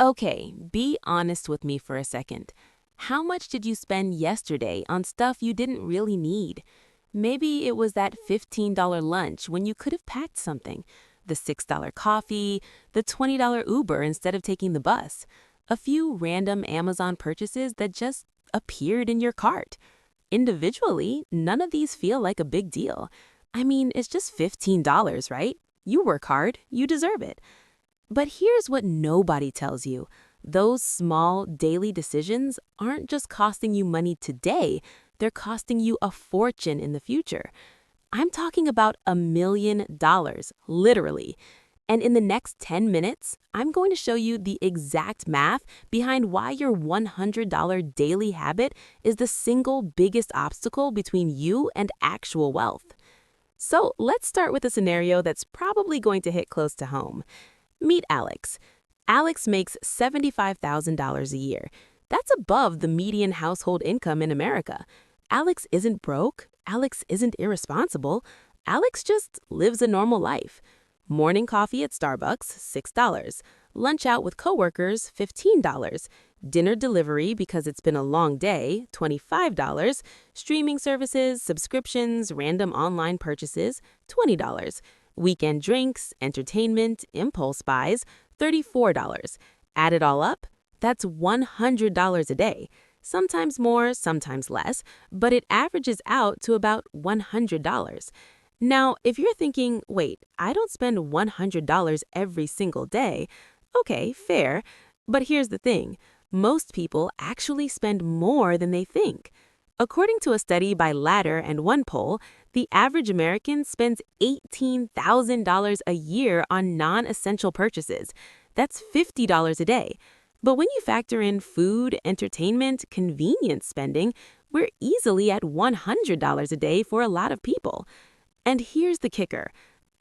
Okay, be honest with me for a second. How much did you spend yesterday on stuff you didn't really need? Maybe it was that $15 lunch when you could have packed something, the $6 coffee, the $20 Uber instead of taking the bus, a few random Amazon purchases that just appeared in your cart. Individually, none of these feel like a big deal. I mean, it's just $15, right? You work hard, you deserve it. But here's what nobody tells you. Those small daily decisions aren't just costing you money today, they're costing you a fortune in the future. I'm talking about $1 million, literally. And in the next 10 minutes, I'm going to show you the exact math behind why your $100 daily habit is the single biggest obstacle between you and actual wealth. So let's start with a scenario that's probably going to hit close to home. Meet Alex. Alex makes $75,000 a year. That's above the median household income in America. Alex isn't broke. Alex isn't irresponsible. Alex just lives a normal life. Morning coffee at Starbucks, $6. Lunch out with coworkers, $15. Dinner delivery because it's been a long day, $25. Streaming services, subscriptions, random online purchases, $20. Weekend drinks, entertainment, impulse buys, $34. Add it all up, that's $100 a day. Sometimes more, sometimes less, but it averages out to about $100. Now, if you're thinking, wait, I don't spend $100 every single day, okay, fair, but here's the thing. Most people actually spend more than they think. According to a study by Ladder and OnePoll, the average American spends $18,000 a year on non-essential purchases. That's $50 a day. But when you factor in food, entertainment, convenience spending, we're easily at $100 a day for a lot of people. And here's the kicker.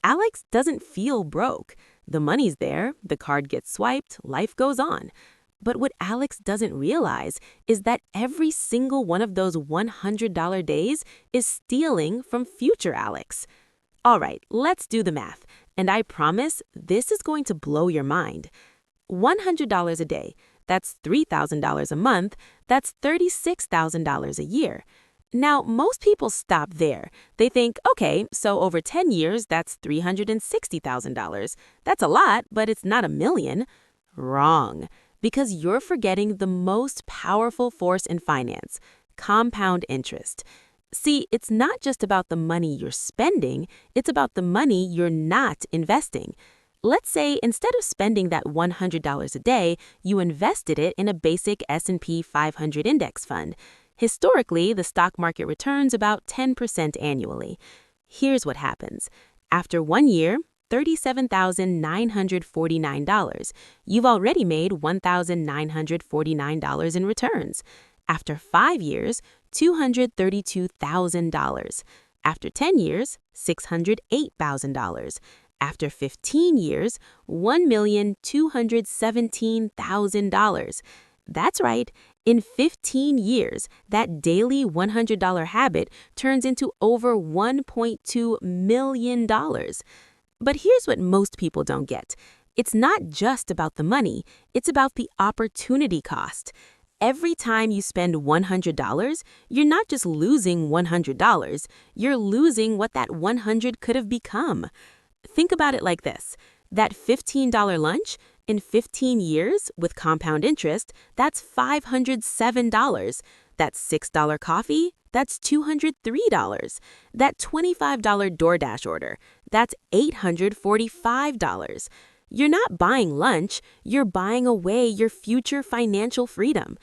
Alex doesn't feel broke. The money's there, the card gets swiped, life goes on. But what Alex doesn't realize is that every single one of those $100 days is stealing from future Alex. All right, let's do the math. And I promise this is going to blow your mind. $100 a day, that's $3,000 a month, that's $36,000 a year. Now, most people stop there. They think, okay, so over 10 years, that's $360,000. That's a lot, but it's not a million. Wrong. Because you're forgetting the most powerful force in finance, compound interest. See, it's not just about the money you're spending, it's about the money you're not investing. Let's say instead of spending that $100 a day, you invested it in a basic S&P 500 index fund. Historically, the stock market returns about 10% annually. Here's what happens. After 1 year, $37,949. You've already made $1,949 in returns. After 5 years, $232,000. After 10 years, $608,000. After 15 years, $1,217,000. That's right. In 15 years, that daily $100 habit turns into over $1.2 million. But here's what most people don't get. It's not just about the money, it's about the opportunity cost. Every time you spend $100, you're not just losing $100, you're losing what that 100 could have become. Think about it like this. That $15 lunch, in 15 years, with compound interest, that's $507. That $6 coffee, that's $203. That $25 DoorDash order, that's $845. You're not buying lunch, you're buying away your future financial freedom.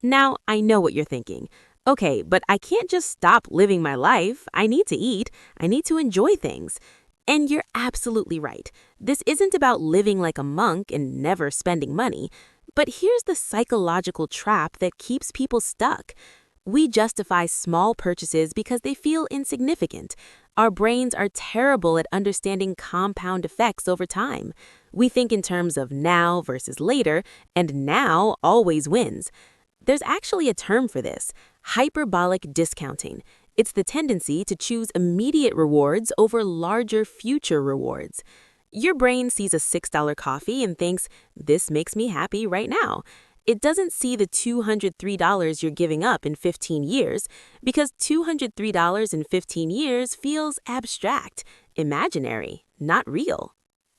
Now, I know what you're thinking. Okay, but I can't just stop living my life. I need to eat. I need to enjoy things. And you're absolutely right. This isn't about living like a monk and never spending money. But here's the psychological trap that keeps people stuck. We justify small purchases because they feel insignificant. Our brains are terrible at understanding compound effects over time. We think in terms of now versus later, and now always wins. There's actually a term for this, hyperbolic discounting. It's the tendency to choose immediate rewards over larger future rewards. Your brain sees a $6 coffee and thinks, this makes me happy right now. It doesn't see the $203 you're giving up in 15 years because $203 in 15 years feels abstract, imaginary, not real.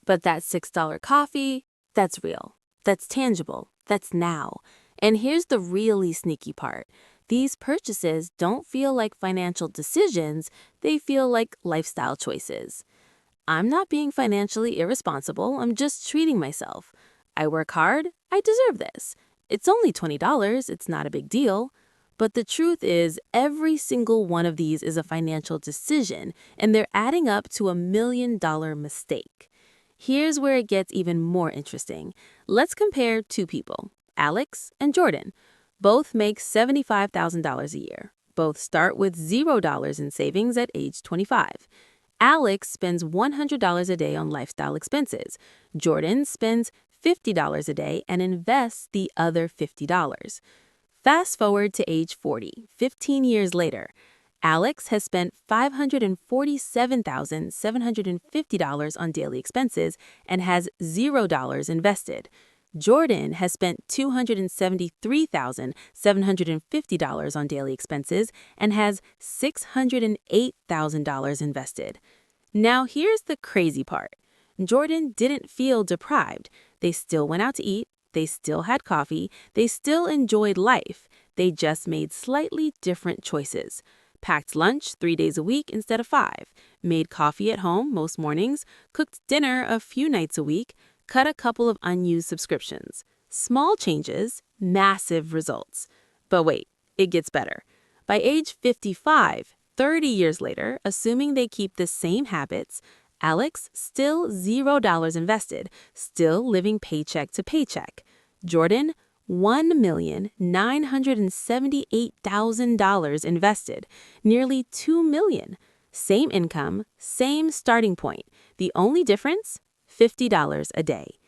But that $6 coffee, that's real. That's tangible. That's now. And here's the really sneaky part. These purchases don't feel like financial decisions, they feel like lifestyle choices. I'm not being financially irresponsible, I'm just treating myself. I work hard, I deserve this. It's only $20, it's not a big deal. But the truth is, every single one of these is a financial decision, and they're adding up to $1 million mistake. Here's where it gets even more interesting. Let's compare two people, Alex and Jordan. Both make $75,000 a year. Both start with $0 in savings at age 25. Alex spends $100 a day on lifestyle expenses. Jordan spends $50 a day and invests the other $50. Fast forward to age 40, 15 years later. Alex has spent $547,750 on daily expenses and has $0 invested. Jordan has spent $273,750 on daily expenses and has $608,000 invested. Now here's the crazy part. Jordan didn't feel deprived. They still went out to eat, they still had coffee, they still enjoyed life. They just made slightly different choices. Packed lunch 3 days a week instead of 5, made coffee at home most mornings, cooked dinner a few nights a week, cut a couple of unused subscriptions. Small changes, massive results. But wait, it gets better. By age 55, 30 years later, assuming they keep the same habits, Alex still $0 invested, still living paycheck to paycheck. Jordan, $1,978,000 invested, nearly $2 million. Same income, same starting point. The only difference? $50 a day.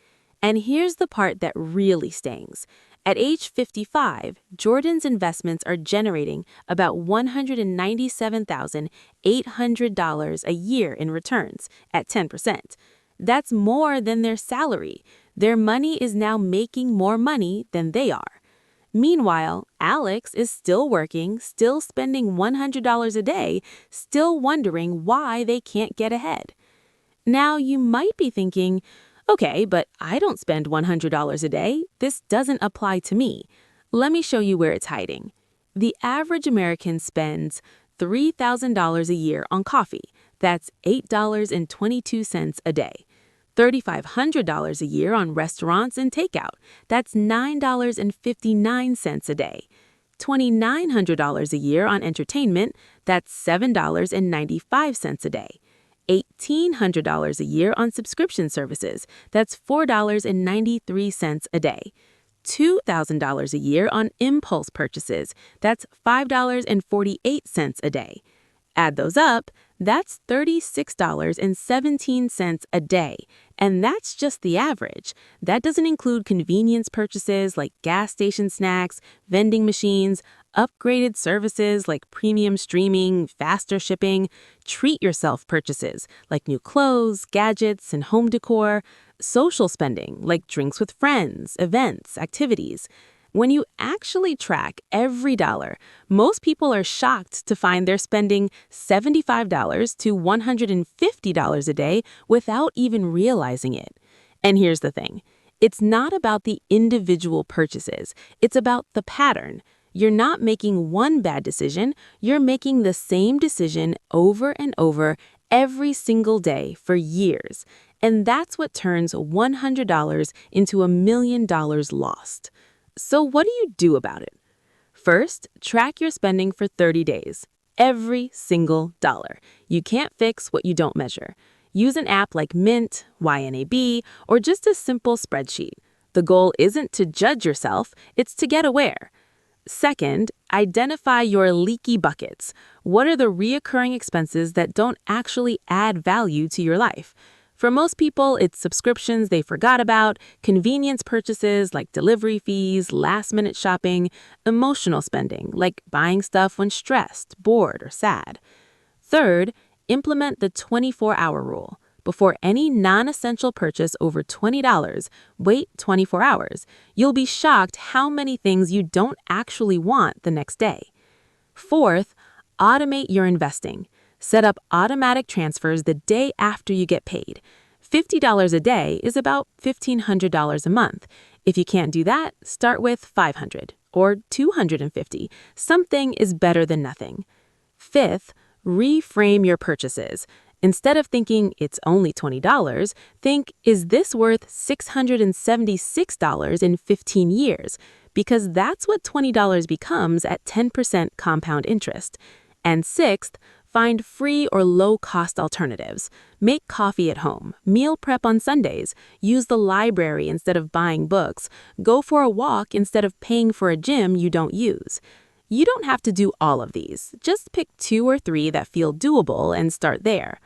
And here's the part that really stings. At age 55, Jordan's investments are generating about $197,800 a year in returns at 10%. That's more than their salary. Their money is now making more money than they are. Meanwhile, Alex is still working, still spending $100 a day, still wondering why they can't get ahead. Now, you might be thinking, okay, but I don't spend $100 a day. This doesn't apply to me. Let me show you where it's hiding. The average American spends $3,000 a year on coffee. That's $8.22 a day. $3,500 a year on restaurants and takeout. That's $9.59 a day. $2,900 a year on entertainment. That's $7.95 a day. $1,800 a year on subscription services. That's $4.93 a day. $2,000 a year on impulse purchases. That's $5.48 a day. Add those up, that's $36.17 a day. And that's just the average. That doesn't include convenience purchases like gas station snacks, vending machines, upgraded services like premium streaming, faster shipping, treat yourself purchases like new clothes, gadgets, and home decor, social spending like drinks with friends, events, activities. When you actually track every dollar, most people are shocked to find they're spending $75 to $150 a day without even realizing it. And here's the thing. It's not about the individual purchases. It's about the pattern. You're not making one bad decision. You're making the same decision over and over every single day for years. And that's what turns $100 into $1 million lost. So what do you do about it? First, track your spending for 30 days. Every single dollar. You can't fix what you don't measure. Use an app like Mint, YNAB, or just a simple spreadsheet. The goal isn't to judge yourself, it's to get aware. Second, identify your leaky buckets. What are the reoccurring expenses that don't actually add value to your life? For most people, it's subscriptions they forgot about, convenience purchases like delivery fees, last-minute shopping, emotional spending like buying stuff when stressed, bored, or sad. Third, implement the 24-hour rule. Before any non-essential purchase over $20, wait 24 hours. You'll be shocked how many things you don't actually want the next day. Fourth, automate your investing. Set up automatic transfers the day after you get paid. $50 a day is about $1,500 a month. If you can't do that, start with $500 or $250. Something is better than nothing. Fifth, reframe your purchases. Instead of thinking it's only $20, think, is this worth $676 in 15 years? Because that's what $20 becomes at 10% compound interest. And sixth, find free or low-cost alternatives. Make coffee at home, meal prep on Sundays, use the library instead of buying books, go for a walk instead of paying for a gym you don't use. You don't have to do all of these. Just pick 2 or 3 that feel doable and start there.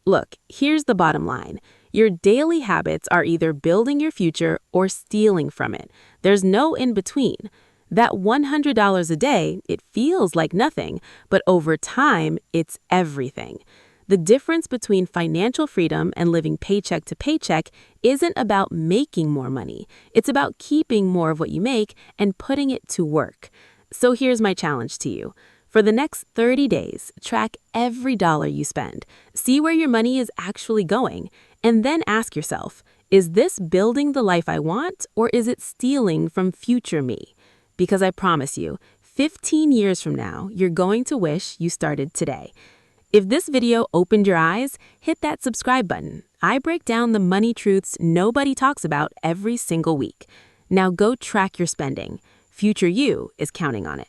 Look, here's the bottom line. Your daily habits are either building your future or stealing from it. There's no in between. That $100 a day, it feels like nothing, but over time, it's everything. The difference between financial freedom and living paycheck to paycheck isn't about making more money. It's about keeping more of what you make and putting it to work. So here's my challenge to you. For the next 30 days, track every dollar you spend. See where your money is actually going. And then ask yourself, is this building the life I want, or is it stealing from future me? Because I promise you, 15 years from now, you're going to wish you started today. If this video opened your eyes, hit that subscribe button. I break down the money truths nobody talks about every single week. Now go track your spending. Future you is counting on it.